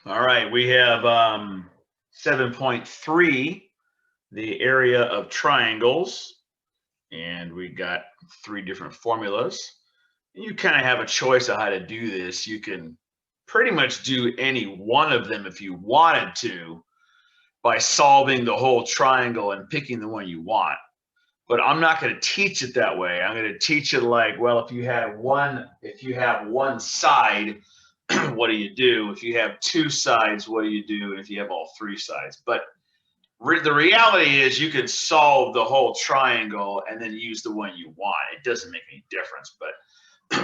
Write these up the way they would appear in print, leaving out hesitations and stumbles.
All right, we have 7.3, the area of triangles, and we got 3 different formulas. You kind of have a choice of how to do this. You can pretty much do any one of them if you wanted to by solving the whole triangle and picking the one you want. But I'm not going to teach it that way. I'm going to teach it like, well, if you have one side, what do you do? If you have 2 sides, what do you do? And if you have all 3 sides. But the reality is you can solve the whole triangle and then use the one you want. It doesn't make any difference. But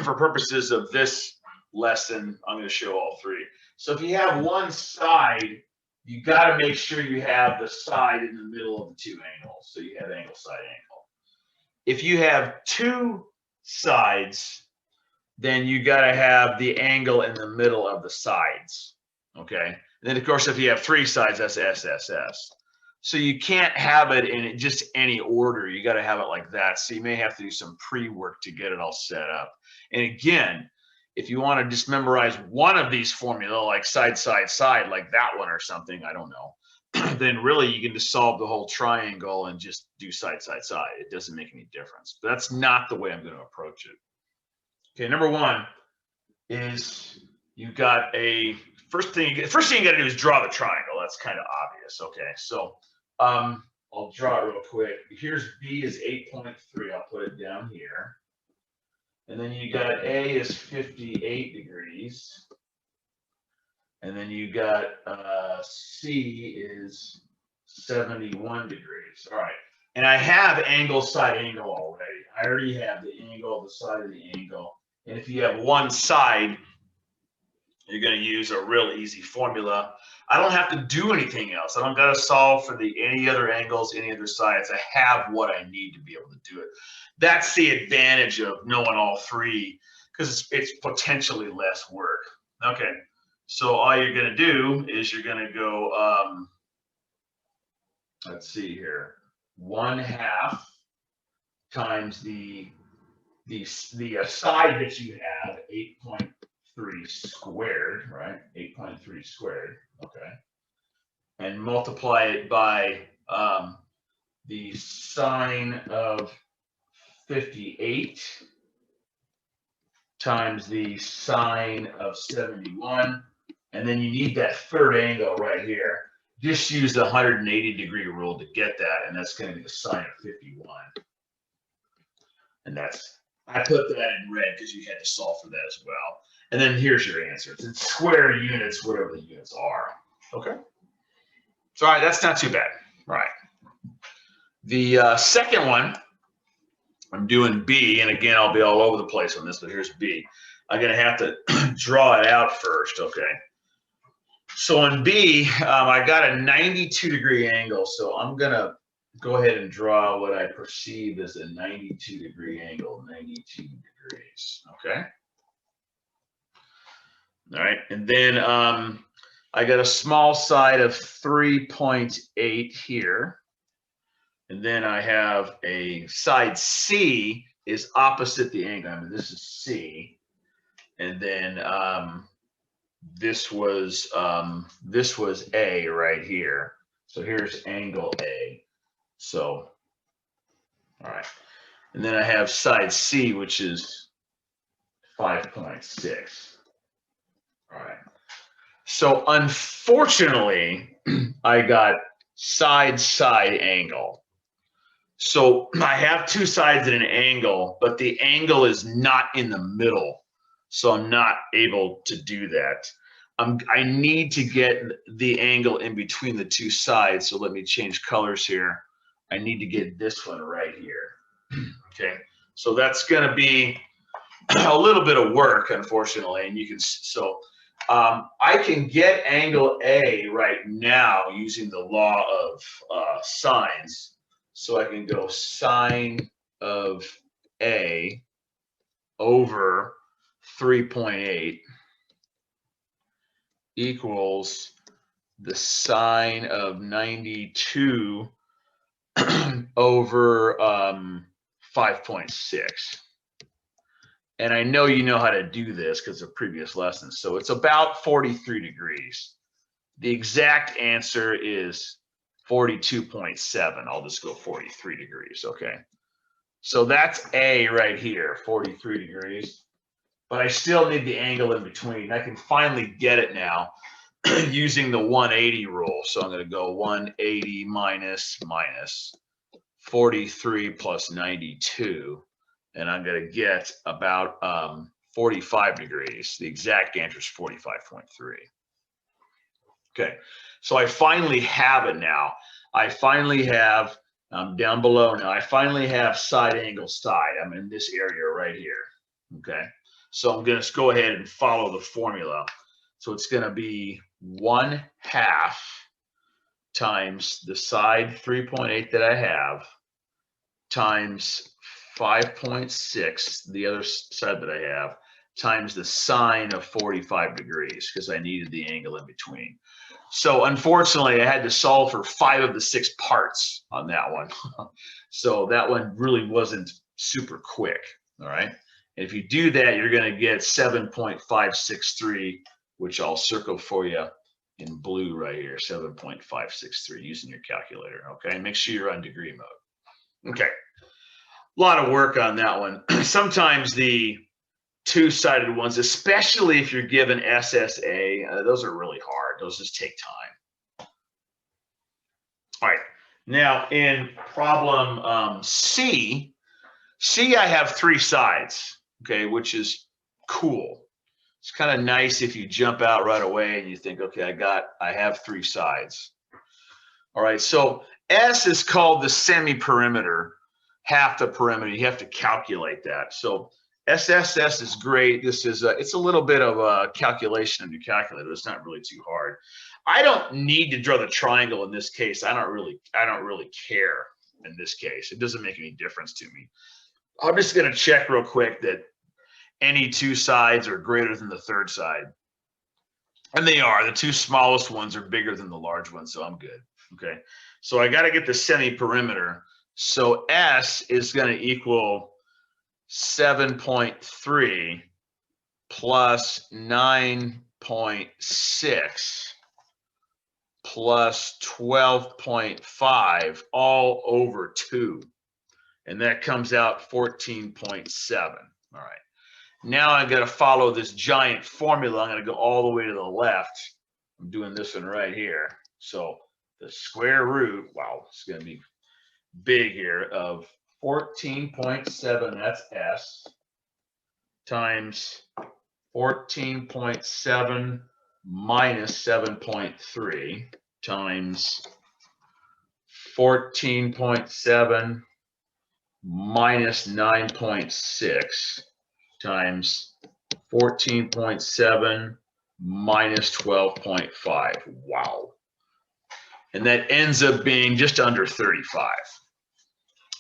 for purposes of this lesson, I'm going to show all 3. So if you have one side, you got to make sure you have the side in the middle of the 2 angles. So you have angle, side, angle. If you have 2 sides, then you got to have the angle in the middle of the sides. Okay. And then, of course, if you have 3 sides, that's SSS. So you can't have it in just any order. You got to have it like that. So you may have to do some pre-work to get it all set up. And again, if you want to just memorize one of these formula, like side, side, side, like that one or something, I don't know, then really you can just solve the whole triangle and just do side, side, side. It doesn't make any difference. But that's not the way I'm going to approach it. Okay, number 1 is you got a first thing you got to do is draw the triangle. That's kind of obvious. Okay, so I'll draw it real quick. Here's B is 8.3. I'll put it down here. And then you got A is 58 degrees. And then you got C is 71 degrees. All right. And I have angle, side, angle already. I already have the angle, the side of the angle. And if you have one side, you're going to use a real easy formula. I don't have to do anything else. I don't got to solve for any other angles, any other sides. I have what I need to be able to do it. That's the advantage of knowing all 3, because it's potentially less work. Okay, so all you're going to do is you're going to go, let's see here, 1/2 times the side that you have, 8.3 squared, right? 8.3 squared, okay. And multiply it by the sine of 58 times the sine of 71. And then you need that third angle right here. Just use the 180-degree rule to get that, and that's going to be the sine of 51. And I put that in red because you had to solve for that as well. And then here's your answers. It's square units, whatever the units are. Okay. So, all right, that's not too bad. All right. The second one, I'm doing B, and again, I'll be all over the place on this, but here's B. I'm going to have to draw it out first, okay? So on B, I got a 92-degree angle, so I'm going to go ahead and draw what I perceive as a 92-degree angle, 92 degrees, okay? All right, and then I got a small side of 3.8 here. And then I have a side C is opposite the angle. I mean, this is C. And then this was A right here. So here's angle A. So, all right. And then I have side C, which is 5.6. All right. So unfortunately, I got side angle. So I have 2 sides at an angle, but the angle is not in the middle. So I'm not able to do that. I need to get the angle in between the 2 sides. So let me change colors here. I need to get this one right here. Okay. So that's going to be a little bit of work, unfortunately. And you can, I can get angle A right now using the law of sines. So I can go sine of A over 3.8 equals the sine of 92 over 5.6. And I know you know how to do this because of previous lessons. So it's about 43 degrees. The exact answer is 42.7. I'll just go 43 degrees, okay? So that's A right here, 43 degrees. But I still need the angle in between. I can finally get it now using the 180 rule. So I'm going to go 180 minus 43 plus 92. And I'm going to get about 45 degrees. The exact answer is 45.3. Okay, so I finally have it now. I finally have, down below now, I finally have side angle side. I'm in this area right here, okay? So I'm gonna go ahead and follow the formula. So it's gonna be 1/2 times the side 3.8 that I have times 5.6, the other side that I have, times the sine of 45 degrees, because I needed the angle in between. So unfortunately, I had to solve for 5 of the 6 parts on that one. So that one really wasn't super quick, all right? And if you do that, you're going to get 7.563, which I'll circle for you in blue right here, 7.563 using your calculator, okay? Make sure you're on degree mode. Okay, a lot of work on that one. Sometimes the two-sided ones, especially if you're given SSA, those are really hard. Those just take time. All right, now in problem C, I have 3 sides, okay, which is cool. It's kind of nice if you jump out right away and you think, okay, I have 3 sides. All right, so S is called the semi-perimeter, half the perimeter. You have to calculate that. So SSS is great. This is it's a little bit of a calculation on your calculator. It's not really too hard. I don't need to draw the triangle in this case. I don't really care in this case. It doesn't make any difference to me. I'm just going to check real quick that any 2 sides are greater than the third side. And they are. The 2 smallest ones are bigger than the large ones, so I'm good. Okay. So I got to get the semi-perimeter. So S is going to equal 7.3 plus 9.6 plus 12.5 all over 2. And that comes out 14.7. All right. Now I'm going to follow this giant formula. I'm going to go all the way to the left. I'm doing this one right here. So the square root, wow, it's going to be big here, of 14.7, that's S, times 14.7 minus 7.3 times 14.7 minus 9.6 times 14.7 minus 12.5. Wow. And that ends up being just under 35.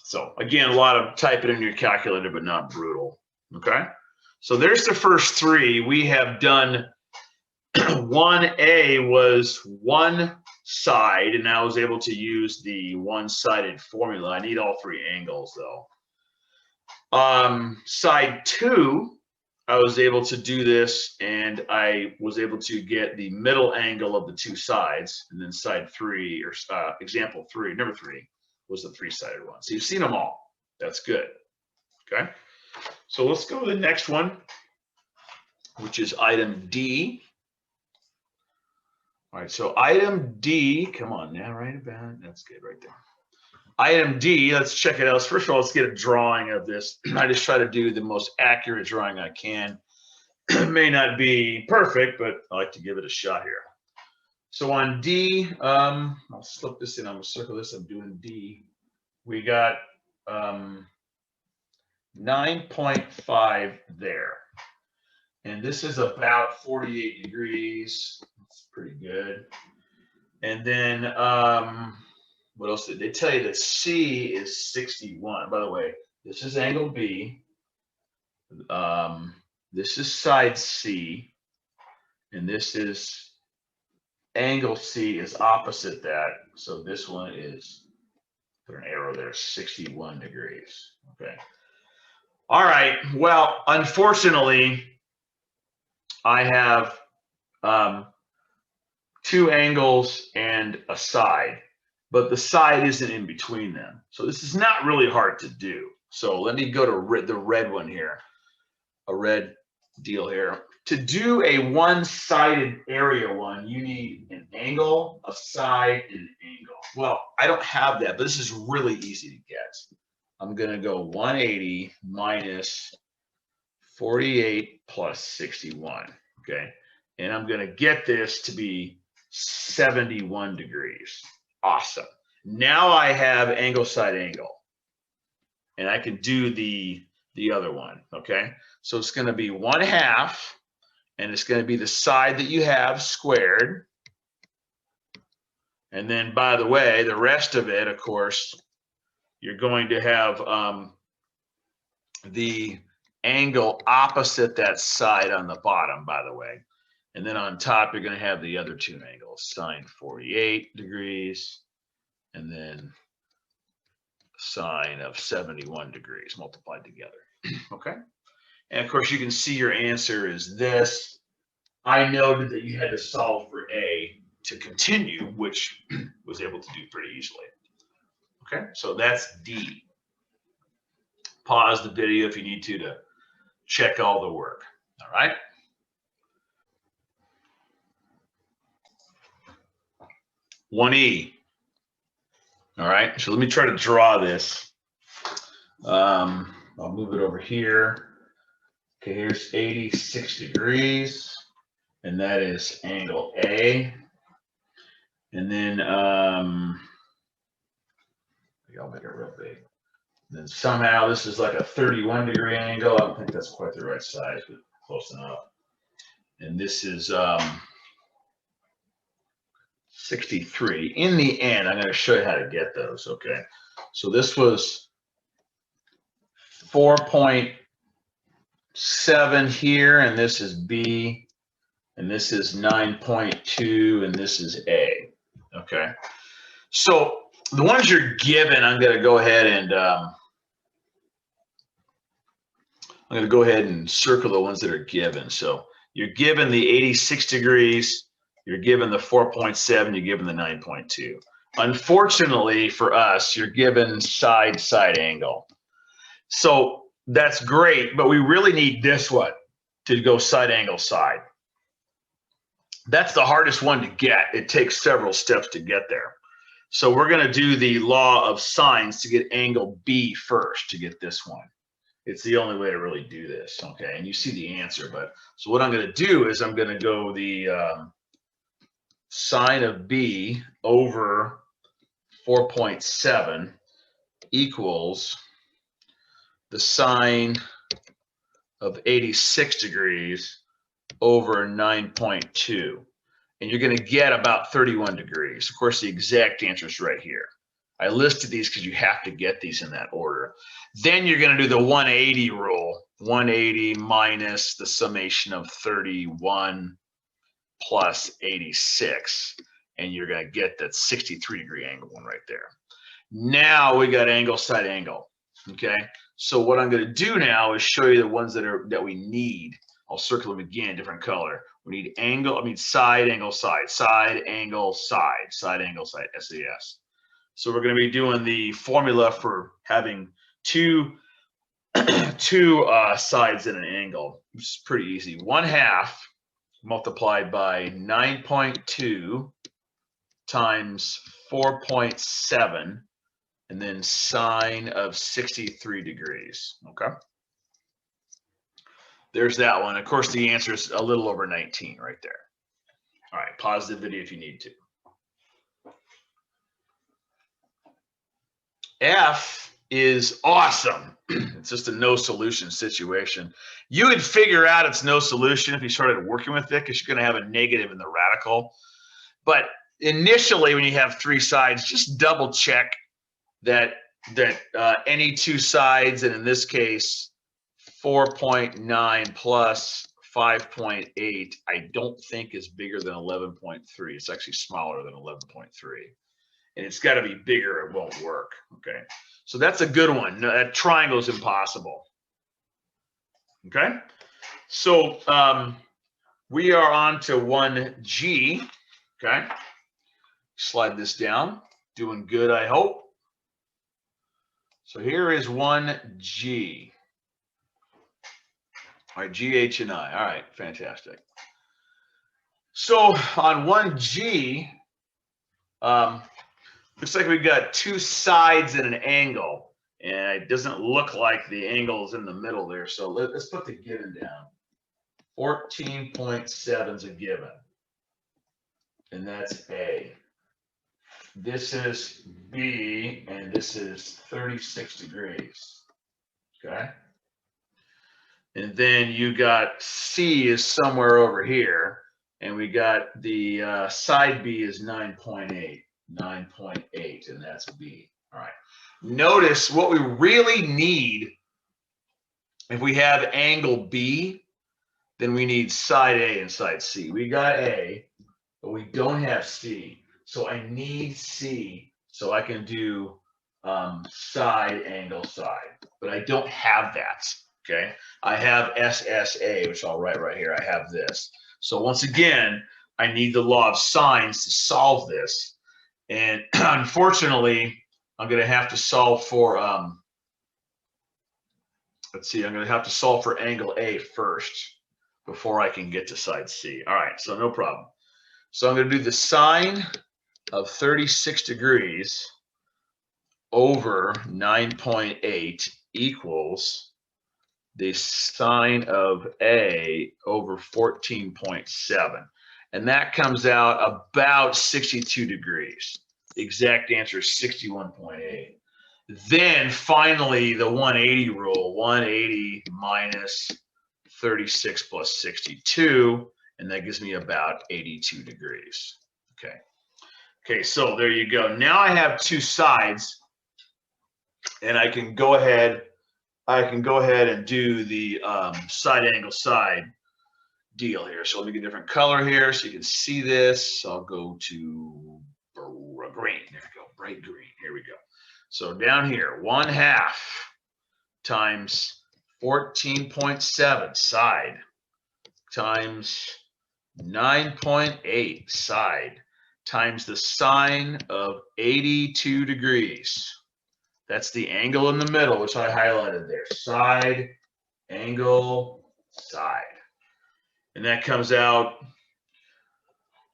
So again, a lot of typing in your calculator, but not brutal. Okay. So there's the first 3. We have done 1A was 1 side, and I was able to use the one-sided formula. I need all 3 angles though. Side 2, I was able to do this, and I was able to get the middle angle of the 2 sides. And then side 3, or example 3, number 3, was the 3-sided one. So you've seen them all. That's good. Okay. So let's go to the next one, which is item D. All right. So item D, come on now, right about it. That's good right there. Item D, let's check it out. First of all, let's get a drawing of this. I just try to do the most accurate drawing I can. It may not be perfect, but I like to give it a shot here. So on D, I'll slip this in. I'm going to circle this. I'm doing D. We got 9.5 there. And this is about 48 degrees. That's pretty good. And then what else did they tell you? That C is 61. By the way, this is angle B. This is side C. And this is angle C is opposite that. So this one is, put an arrow there, 61 degrees. Okay. All right. Well, unfortunately, I have two angles and a side, but the side isn't in between them. So this is not really hard to do. So let me go to the red one here, a red deal here. To do a one-sided area one, you need an angle, a side, and an angle. Well, I don't have that, but this is really easy to get. I'm going to go 180 minus 48 plus 61, okay? And I'm going to get this to be 71 degrees. Awesome. Now I have angle, side, angle. And I can do the other one, okay? So it's going to be 1/2, and it's going to be the side that you have squared. And then, by the way, the rest of it, of course, you're going to have the angle opposite that side on the bottom, by the way. And then on top, you're going to have the other two angles, sine 48 degrees, and then sine of 71 degrees multiplied together. Okay? And of course, you can see your answer is this. I noted that you had to solve for A to continue, which was able to do pretty easily. Okay, so that's D. Pause the video if you need to check all the work. All right. One E. All right, so let me try to draw this. I'll move it over here. Okay, here's 86 degrees, and that is angle A. And then I'll make it real big. And then somehow this is like a 31-degree angle. I don't think that's quite the right size, but close enough. And this is 63. In the end, I'm going to show you how to get those, okay? So this was 4.7 here, and this is B, and this is 9.2, and this is A, okay? So the ones you're given, I'm going to go ahead and circle the ones that are given. So you're given the 86 degrees, you're given the 4.7, you're given the 9.2. Unfortunately for us, you're given side angle. So that's great, but we really need this one to go side angle side. That's the hardest one to get. It takes several steps to get there. So we're going to do the law of sines to get angle B first to get this one. It's the only way to really do this, okay? And you see the answer, but so what I'm going to do is I'm going to go the sine of B over 4.7 equals the sine of 86 degrees over 9.2. And you're going to get about 31 degrees. Of course, the exact answer is right here. I listed these because you have to get these in that order. Then you're going to do the 180 rule. 180 minus the summation of 31 plus 86. And you're going to get that 63-degree angle one right there. Now we got angle, side, angle. Okay? So what I'm going to do now is show you the ones that we need. I'll circle them again, different color. We need side, angle, side, side, angle, side, side, angle, side, SAS. So we're going to be doing the formula for having two sides in an angle, which is pretty easy. 1/2 multiplied by 9.2 times 4.7, and then sine of 63 degrees. Okay. There's that one. Of course, the answer is a little over 19 right there. All right, pause the video if you need to. F is awesome. It's just a no solution situation. You would figure out it's no solution if you started working with it because you're going to have a negative in the radical. But initially, when you have three sides, just double check that any two sides, and in this case, 4.9 plus 5.8, I don't think is bigger than 11.3. It's actually smaller than 11.3. And it's got to be bigger, it won't work. Okay, so that's a good one. No, that triangle is impossible. Okay, so we are on to 1G. Okay. Slide this down. Doing good, I hope. So here is 1G. All right, G, H, and I. All right, fantastic. So on 1G, looks like we've got two sides and an angle. And it doesn't look like the angle is in the middle there. So let's put the given down. 14.7 is a given. And that's A. This is B, and this is 36 degrees. Okay. And then you got C is somewhere over here. And we got the side B is 9.8. 9.8, and that's B. All right. Notice what we really need, if we have angle B, then we need side A and side C. We got A, but we don't have C. So I need C so I can do side angle side. But I don't have that, okay? I have SSA, which I'll write right here. I have this. So once again, I need the law of sines to solve this. And unfortunately, I'm going to have to solve for, let's see, I'm going to have to solve for angle A first before I can get to side C. All right, so no problem. So I'm going to do the sine of 36 degrees over 9.8 equals the sine of A over 14.7. And that comes out about 62 degrees. The exact answer is 61.8. Then finally, the 180 rule, 180 minus 36 plus 62, and that gives me about 82 degrees. Okay. Okay, so there you go. Now I have two sides, and I can go ahead and do the side angle side deal here. So let me get a different color here so you can see this. I'll go to green. There we go, bright green. Here we go. So down here, 1/2 times 14.7 side times 9.8 side times the sine of 82 degrees. That's the angle in the middle, which I highlighted there. Side, angle, side. And that comes out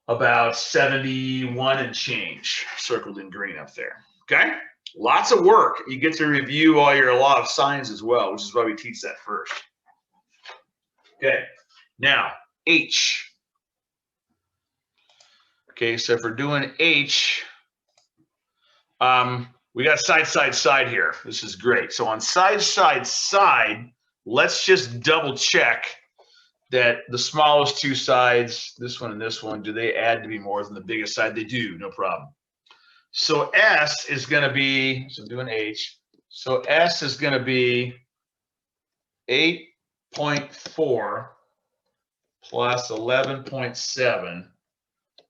about 71 and change, circled in green up there. Okay? Lots of work. You get to review all your law of sines as well, which is why we teach that first. Okay. Now, H. Okay, so if we're doing H, we got side, side, side here. This is great. So on side, side, side, let's just double check that the smallest two sides, this one and this one, do they add to be more than the biggest side? They do, no problem. So S is going to be, so I'm doing H. So S is going to be 8.4 plus 11.7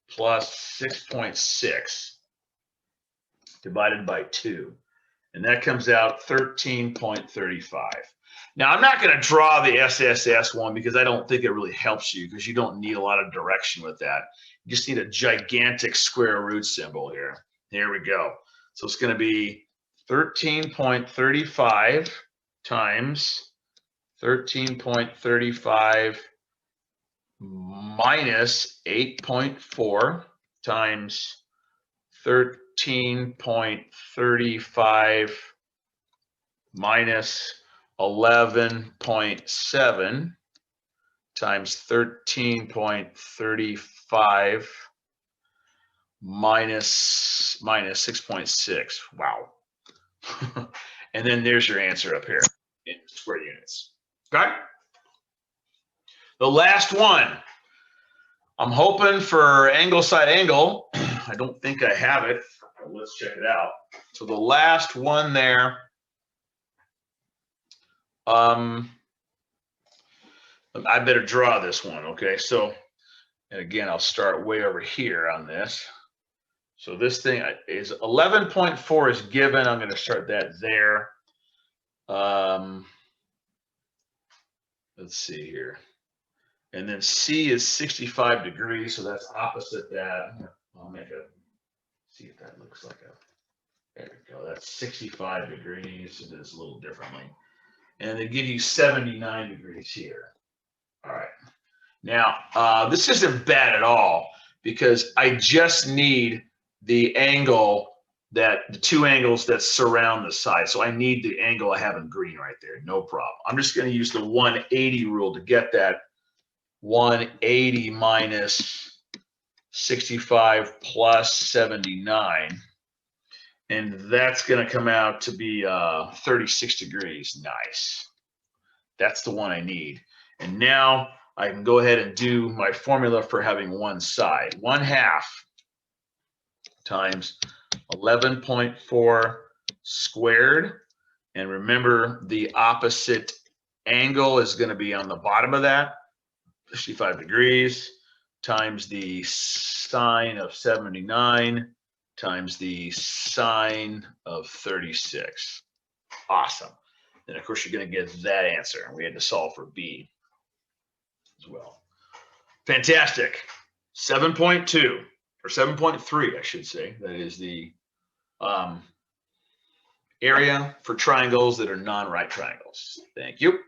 plus 6.6 divided by 2. And that comes out 13.35. Now, I'm not going to draw the SSS one because I don't think it really helps you because you don't need a lot of direction with that. You just need a gigantic square root symbol here. Here we go. So it's going to be 13.35 times 13.35 minus 8.4 times 13.35 minus 11.7 times 13.35 minus 6.6. Wow. And then there's your answer up here in square units. Okay? The last one. I'm hoping for angle side angle. I don't think I have it. Let's check it out. So the last one there. I better draw this one, okay? So, and again, I'll start way over here on this. So this thing is 11.4 is given. I'm going to start that there. Let's see here. And then C is 65 degrees, so that's opposite that. I'll make a, see if that looks like a, there we go. That's 65 degrees. It is a little differently. And they give you 79 degrees here. All right. Now, this isn't bad at all because I just need the angle that the two angles that surround the side. So I need the angle I have in green right there. No problem. I'm just going to use the 180 rule to get that 180 minus 65 plus 79. And that's going to come out to be 36 degrees. Nice. That's the one I need. And now I can go ahead and do my formula for having one side. 1/2 times 11.4 squared. And remember, the opposite angle is going to be on the bottom of that, 55 degrees, times the sine of 79 times the sine of 36. Awesome. And of course, you're going to get that answer. We had to solve for B as well. Fantastic. 7.2 or 7.3, I should say. That is the area for triangles that are non-right triangles. Thank you.